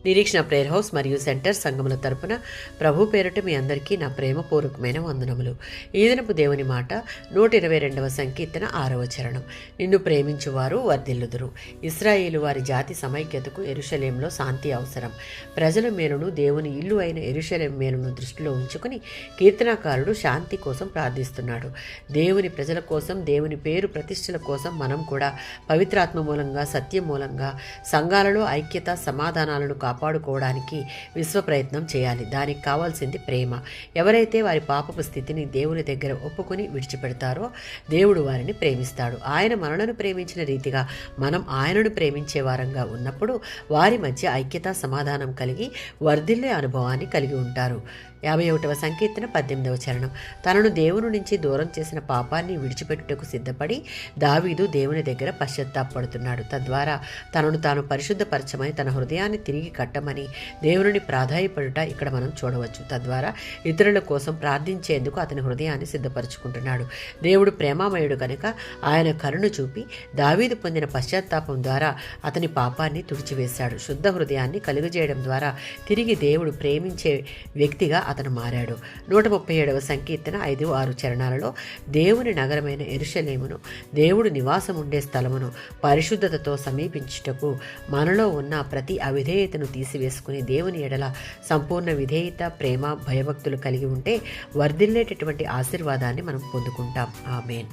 నిరీక్షణ prayer house మరియు centre సంఘముల తరపున ప్రభు పేరిట మీ అందరికీ నా ప్రేమపూర్వకమైన వందనములు. ఈ దినపు దేవుని మాట 122వ సంకీర్తన 6వ చరణం. నిన్ను ప్రేమించువారు వర్ధిల్లుదురు. ఇశ్రాయేలు వారి జాతి సమైక్యతకు యెరూషలేములో శాంతి అవసరం. ప్రజల మేలును, దేవుని ఇల్లు అయిన యెరూషలేము మేలును దృష్టిలో ఉంచుకుని కీర్తనాకారుడు శాంతి కోసం ప్రార్థిస్తున్నాడు. దేవుని ప్రజల కోసం, దేవుని పేరు ప్రతిష్టల కోసం మనం కూడా పవిత్రాత్మ మూలంగా, సత్యం మూలంగా సంఘాలలో ఐక్యత, సమాధానాలను కాపాడుకోవడానికి విశ్వ ప్రయత్నం చేయాలి. దానికి కావాల్సింది ప్రేమ. ఎవరైతే వారి పాపపు స్థితిని దేవుని దగ్గర ఒప్పుకొని విడిచిపెడతారో దేవుడు వారిని ప్రేమిస్తాడు. ఆయన మనలను ప్రేమించిన రీతిగా మనం ఆయనను ప్రేమించే వారంగా ఉన్నప్పుడు వారి మధ్య ఐక్యత, సమాధానం కలిగి వర్ధిల్లే అనుభవాన్ని కలిగి ఉంటారు. 51వ సంకీర్తన 18వ చరణం. తనను దేవుని నుంచి దూరం చేసిన పాపాన్ని విడిచిపెట్టుటకు సిద్ధపడి దావీదు దేవుని దగ్గర పశ్చాత్తాపడుతున్నాడు. తద్వారా తనను తాను పరిశుద్ధపరచమని, తన హృదయాన్ని తిరిగి కట్టమని దేవుని ప్రాధాయపడుట ఇక్కడ మనం చూడవచ్చు. తద్వారా ఇతరుల కోసం ప్రార్థించేందుకు అతని హృదయాన్ని సిద్ధపరచుకుంటున్నాడు. దేవుడు ప్రేమామయుడు కనుక ఆయన కరుణ చూపి దావీదు పొందిన పశ్చాత్తాపం ద్వారా అతని పాపాన్ని తుడిచివేశాడు. శుద్ధ హృదయాన్ని కలుగజేయడం ద్వారా తిరిగి దేవుడు ప్రేమించే వ్యక్తిగా అతను మారాడు. 137వ సంకీర్తన 5-6 చరణాలలో దేవుని నగరమైన యెరూషలేమును, దేవుడు నివాసం ఉండే స్థలమును పరిశుద్ధతతో సమీపించుటకు మనలో ఉన్న ప్రతి అవిధేయతను తీసివేసుకుని దేవుని ఎడల సంపూర్ణ విధేయత, ప్రేమ, భయభక్తులు కలిగి ఉంటే వర్ధిల్లేటటువంటి ఆశీర్వాదాన్ని మనం పొందుకుంటాం. ఆమేన్.